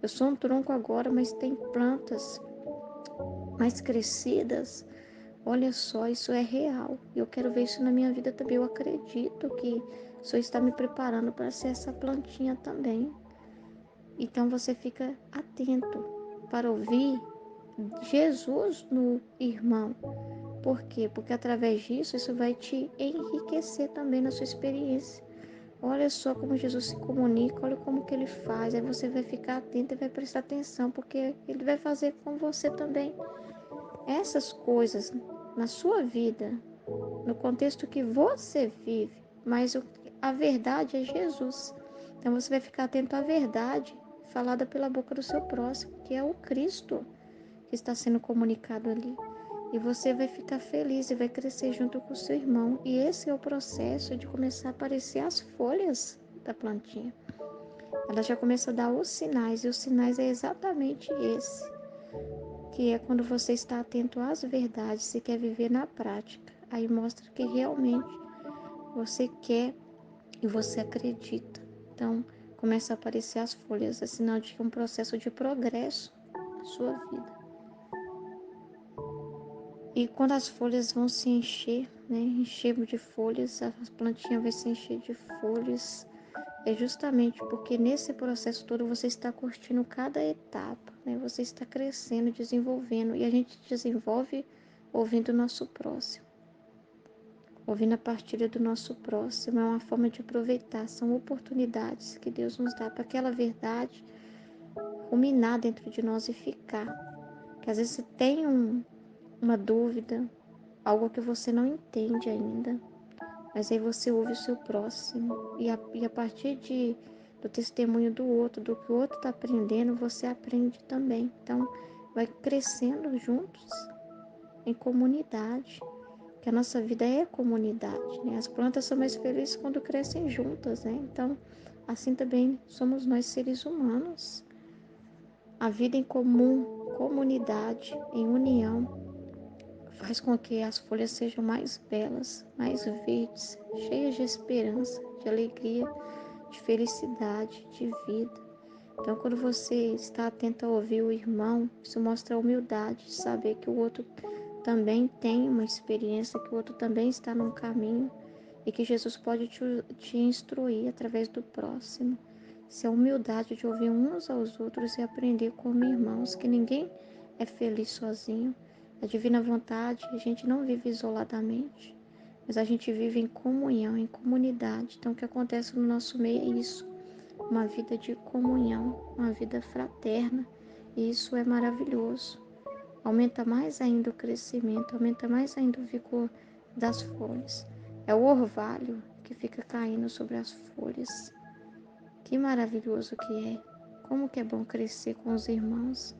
Eu sou um tronco agora, mas tem plantas mais crescidas. Olha só, isso é real. Eu quero ver isso na minha vida também. Eu acredito que o Senhor está me preparando para ser essa plantinha também. Então você fica atento para ouvir Jesus no irmão. Por quê? Porque através disso, isso vai te enriquecer também na sua experiência. Olha só como Jesus se comunica, olha como que ele faz. Aí você vai ficar atento e vai prestar atenção, porque ele vai fazer com você também. Essas coisas na sua vida, no contexto que você vive, mas a verdade é Jesus. Então você vai ficar atento à verdade falada pela boca do seu próximo, que é o Cristo que está sendo comunicado ali. E você vai ficar feliz e vai crescer junto com o seu irmão. E esse é o processo de começar a aparecer as folhas da plantinha. Ela já começa a dar os sinais, e os sinais é exatamente esse, que é quando você está atento às verdades e quer viver na prática. Aí mostra que realmente você quer e você acredita. Então, começa a aparecer as folhas, é sinal de que é um processo de progresso na sua vida. E quando as folhas vão se encher, né, encher de folhas, a plantinha vai se encher de folhas, é justamente porque nesse processo todo você está curtindo cada etapa, né, você está crescendo, desenvolvendo, e a gente desenvolve ouvindo o nosso próximo. Ouvindo a partilha do nosso próximo é uma forma de aproveitar, são oportunidades que Deus nos dá para aquela verdade ruminar dentro de nós e ficar. Que às vezes você tem uma dúvida, algo que você não entende ainda, mas aí você ouve o seu próximo e a partir do testemunho do outro, do que o outro está aprendendo, você aprende também. Então, vai crescendo juntos em comunidade, que a nossa vida é comunidade, né? As plantas são mais felizes quando crescem juntas, né? Então, assim também somos nós seres humanos. A vida em comum, comunidade, em união, faz com que as folhas sejam mais belas, mais verdes, cheias de esperança, de alegria, de felicidade, de vida. Então, quando você está atento a ouvir o irmão, isso mostra a humildade, de saber que o outro também tem uma experiência, que o outro também está num caminho e que Jesus pode te instruir através do próximo. Isso é a humildade de ouvir uns aos outros e aprender como irmãos, que ninguém é feliz sozinho. A divina vontade, a gente não vive isoladamente, mas a gente vive em comunhão, em comunidade. Então, o que acontece no nosso meio é isso, uma vida de comunhão, uma vida fraterna, e isso é maravilhoso. Aumenta mais ainda o crescimento, aumenta mais ainda o vigor das folhas. É o orvalho que fica caindo sobre as folhas. Que maravilhoso que é! Como que é bom crescer com os irmãos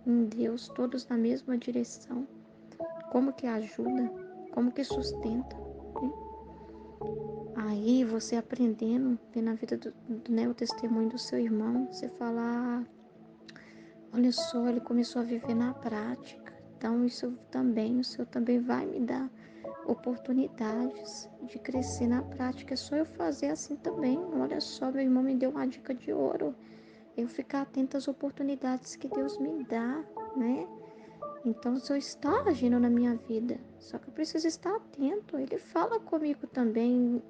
em Deus, todos na mesma direção. Como que ajuda, como que sustenta, né? Aí você aprendendo, vendo a vida né, o testemunho do seu irmão, você fala, olha só, ele começou a viver na prática. Então isso também, o Senhor também vai me dar oportunidades de crescer na prática. É só eu fazer assim também. Olha só, meu irmão me deu uma dica de ouro. Eu ficar atenta às oportunidades que Deus me dá, né? Então, o Senhor está agindo na minha vida, só que eu preciso estar atento. Ele fala comigo também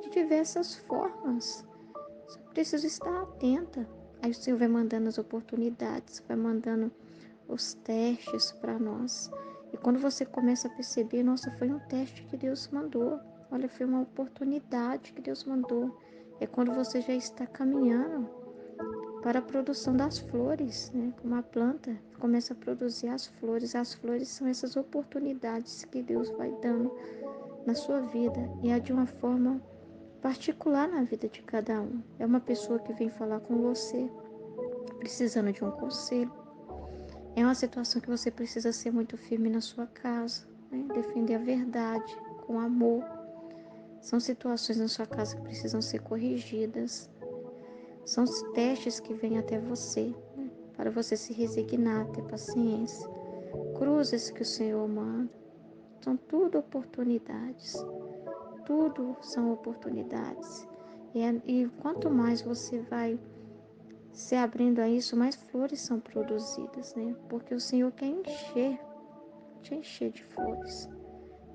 de diversas formas, só que preciso estar atenta. Aí o Senhor vai mandando as oportunidades, vai mandando os testes para nós. E quando você começa a perceber, nossa, foi um teste que Deus mandou. Olha, foi uma oportunidade que Deus mandou. É quando você já está caminhando para a produção das flores, né? Como a planta começa a produzir as flores. As flores são essas oportunidades que Deus vai dando na sua vida e é de uma forma particular na vida de cada um. É uma pessoa que vem falar com você, precisando de um conselho. É uma situação que você precisa ser muito firme na sua casa, né? Defender a verdade com amor. São situações na sua casa que precisam ser corrigidas. São os testes que vêm até você, né? Para você se resignar, ter paciência. Cruzes que o Senhor manda. São tudo oportunidades. tudo são oportunidades. E quanto mais você vai se abrindo a isso, mais flores são produzidas, né? Porque o Senhor quer te encher de flores.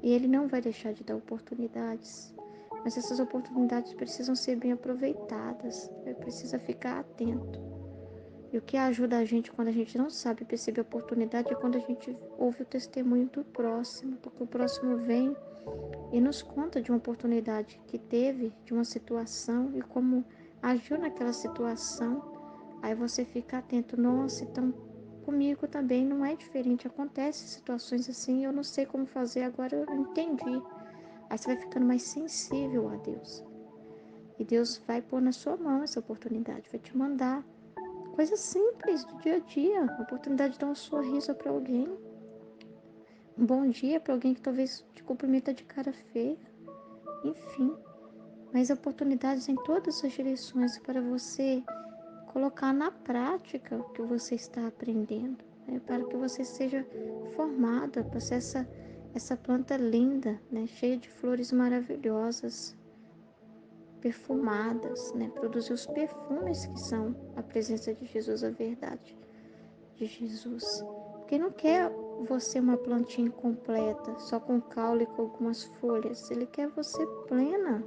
E Ele não vai deixar de dar oportunidades. Mas essas oportunidades precisam ser bem aproveitadas. Precisa ficar atento. E o que ajuda a gente quando a gente não sabe perceber a oportunidade é quando a gente ouve o testemunho do próximo. Porque o próximo vem e nos conta de uma oportunidade que teve, de uma situação e como agiu naquela situação. Aí você fica atento, nossa, então comigo também não é diferente, acontece situações assim, eu não sei como fazer, agora eu entendi. Aí você vai ficando mais sensível a Deus. E Deus vai pôr na sua mão essa oportunidade, vai te mandar coisas simples do dia a dia, a oportunidade de dar um sorriso para alguém, um bom dia para alguém que talvez te cumprimenta de cara feia, enfim. Mas oportunidades em todas as direções para você colocar na prática o que você está aprendendo, né? Para que você seja formada para ser essa planta linda, né? Cheia de flores maravilhosas, perfumadas, né? Produzir os perfumes que são a presença de Jesus, a verdade de Jesus. Porque não quer você uma plantinha incompleta, só com caule e com algumas folhas. Ele quer você plena,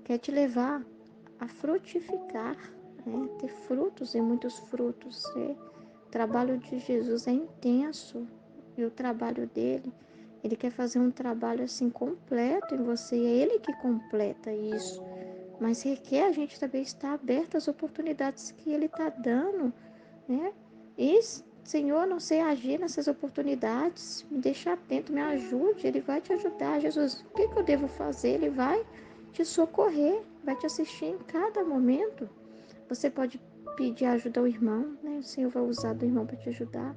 quer te levar a frutificar, né? Ter frutos e muitos frutos. Né? O trabalho de Jesus é intenso e o trabalho dele, ele quer fazer um trabalho assim completo em você. É ele que completa isso, mas requer a gente também estar aberto às oportunidades que ele está dando, né? E Senhor, não sei agir nessas oportunidades, me deixa atento, me ajude, Ele vai te ajudar. Jesus, o que eu devo fazer? Ele vai te socorrer, vai te assistir em cada momento. Você pode pedir ajuda ao irmão, né? O Senhor vai usar do irmão para te ajudar.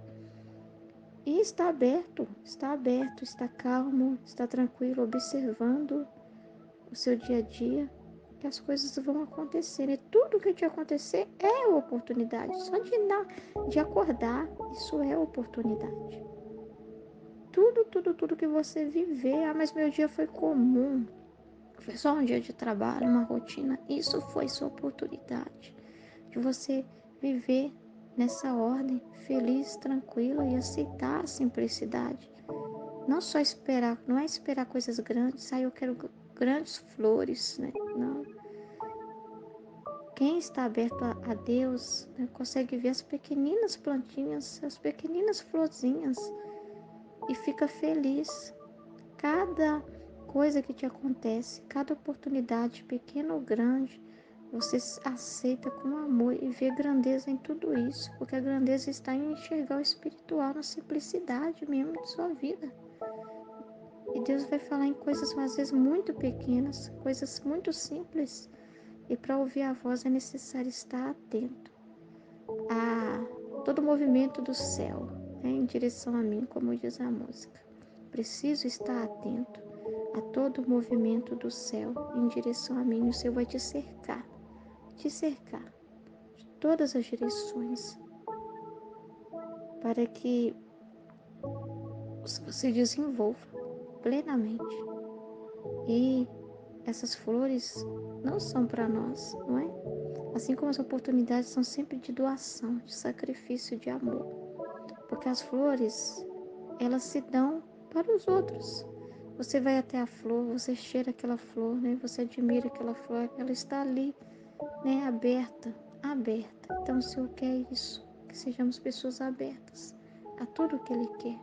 E está aberto, está calmo, está tranquilo, observando o seu dia a dia, que as coisas vão acontecer. E tudo que te acontecer é oportunidade. Só de acordar, isso é oportunidade. Tudo que você viver. Ah, mas meu dia foi comum. Foi só um dia de trabalho, uma rotina. Isso foi sua oportunidade. De você viver nessa ordem, feliz, tranquila e aceitar a simplicidade. Não só esperar, não é esperar coisas grandes, eu quero grandes flores, né? Não. Quem está aberto a Deus, né, consegue ver as pequeninas plantinhas, as pequeninas florzinhas e fica feliz. Cada coisa que te acontece, cada oportunidade, pequena ou grande, você aceita com amor e vê grandeza em tudo isso, porque a grandeza está em enxergar o espiritual na simplicidade mesmo de sua vida. E Deus vai falar em coisas às vezes muito pequenas, coisas muito simples. E para ouvir a voz é necessário estar atento a todo o movimento do céu, né, em direção a mim, como diz a música. Preciso estar atento a todo o movimento do céu em direção a mim. O Senhor vai te cercar de todas as direções, para que você desenvolva plenamente. E essas flores não são para nós, não é? Assim como as oportunidades são sempre de doação, de sacrifício, de amor. Porque as flores, elas se dão para os outros. Você vai até a flor, você cheira aquela flor, né? Você admira aquela flor, ela está ali, né? Aberta. Então o Senhor quer isso, que sejamos pessoas abertas a tudo o que Ele quer.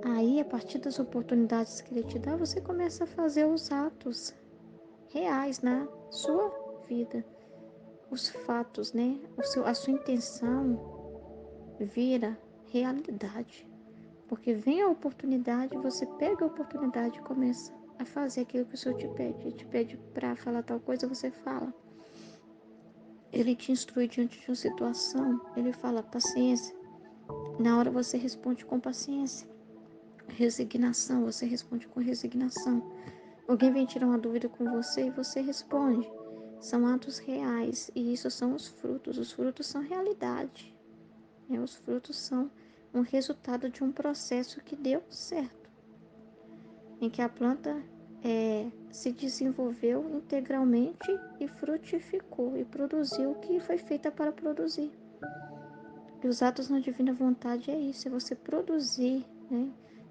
Aí, a partir das oportunidades que Ele te dá, você começa a fazer os atos reais na sua vida. Os fatos, né? A sua intenção vira realidade. Porque vem a oportunidade, você pega a oportunidade e começa a fazer aquilo que o Senhor te pede. Ele te pede para falar tal coisa, você fala. Ele te instrui diante de uma situação, ele fala paciência. Na hora você responde com paciência. Resignação, você responde com resignação. Alguém vem tirar uma dúvida com você e você responde. São atos reais e isso são os frutos. Os frutos são realidade. Né? Os frutos são um resultado de um processo que deu certo, em que a planta se desenvolveu integralmente e frutificou e produziu o que foi feita para produzir. E os atos na divina vontade é isso, é você produzir, né?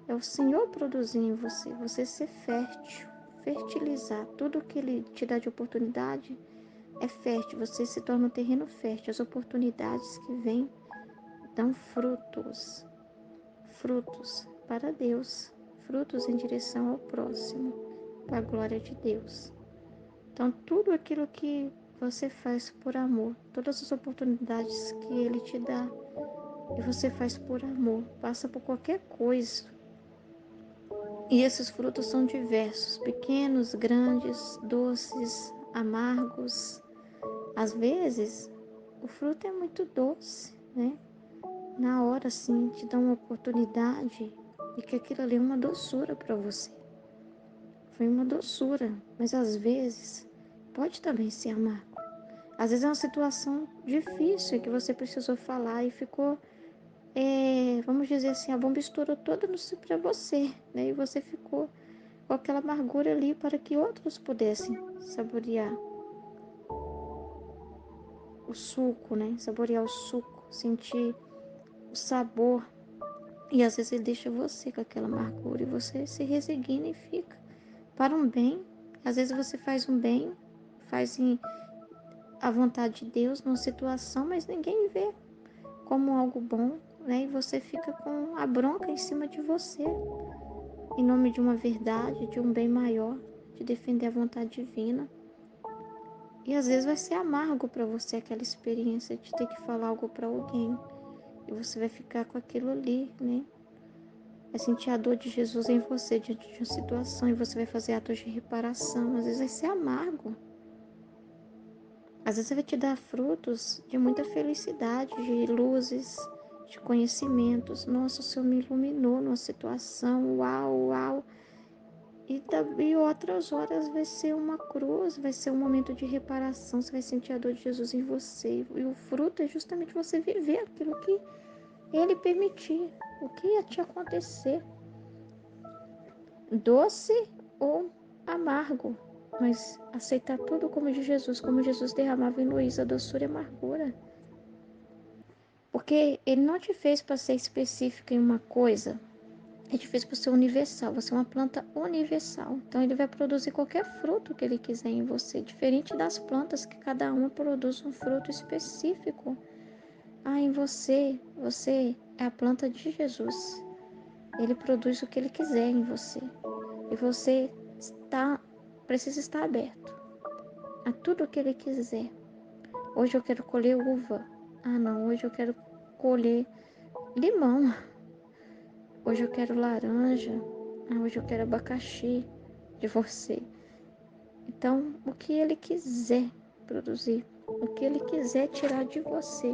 É o Senhor produzir em você, você ser fértil, fertilizar. Tudo que Ele te dá de oportunidade é fértil, você se torna um terreno fértil. As oportunidades que vêm dão frutos, frutos para Deus, frutos em direção ao próximo, para a glória de Deus. Então, tudo aquilo que você faz por amor, todas as oportunidades que Ele te dá, e você faz por amor, passa por qualquer coisa. E esses frutos são diversos, pequenos, grandes, doces, amargos. Às vezes, o fruto é muito doce, né? Na hora, assim, te dá uma oportunidade e que aquilo ali é uma doçura para você. Foi uma doçura, mas às vezes pode também ser amargo. Às vezes é uma situação difícil que você precisou falar e ficou, vamos dizer assim, a bomba estourou toda para você, né? E você ficou com aquela amargura ali para que outros pudessem saborear o suco, né? Saborear o suco, sentir o sabor. E às vezes ele deixa você com aquela amargura e você se resigna e fica para um bem. Às vezes você faz um bem, faz a vontade de Deus numa situação, mas ninguém vê como algo bom, né? E você fica com a bronca em cima de você, em nome de uma verdade, de um bem maior, de defender a vontade divina. E às vezes vai ser amargo para você aquela experiência de ter que falar algo para alguém. E você vai ficar com aquilo ali, né? Vai sentir a dor de Jesus em você diante de uma situação e você vai fazer atos de reparação. Às vezes vai ser amargo. Às vezes vai te dar frutos de muita felicidade, de luzes, de conhecimentos. Nossa, o Senhor me iluminou numa situação. Uau, uau. E outras horas vai ser uma cruz, vai ser um momento de reparação. Você vai sentir a dor de Jesus em você. E o fruto é justamente você viver aquilo que Ele permitir, o que ia te acontecer. Doce ou amargo, mas aceitar tudo como Jesus derramava em Luísa, doçura e amargura. Porque Ele não te fez para ser específico em uma coisa, Ele te fez para ser universal, você é uma planta universal. Então Ele vai produzir qualquer fruto que Ele quiser em você, diferente das plantas que cada uma produz um fruto específico. Em você é a planta de Jesus. Ele produz o que Ele quiser em você. E você precisa estar aberto a tudo o que Ele quiser. Hoje eu quero colher uva. Não, hoje eu quero colher limão. Hoje eu quero laranja. Hoje eu quero abacaxi de você. Então, o que Ele quiser produzir, o que Ele quiser tirar de você,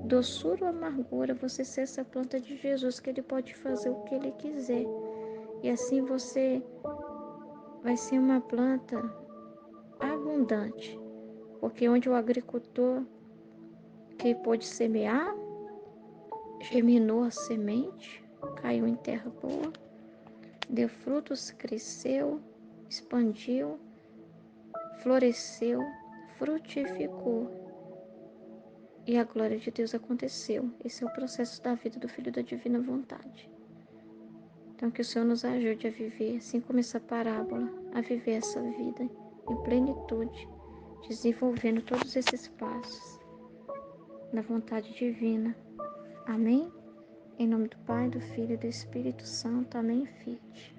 doçura ou amargura, você ser essa planta de Jesus, que Ele pode fazer o que Ele quiser. E assim você vai ser uma planta abundante. Porque onde o agricultor que pôde semear, germinou a semente, caiu em terra boa, deu frutos, cresceu, expandiu, floresceu, frutificou e a glória de Deus aconteceu. Esse é o processo da vida do Filho da Divina Vontade. Então que o Senhor nos ajude a viver, assim como essa parábola, a viver essa vida em plenitude, desenvolvendo todos esses passos da vontade divina. Amém? Em nome do Pai, do Filho e do Espírito Santo. Amém. Fiat.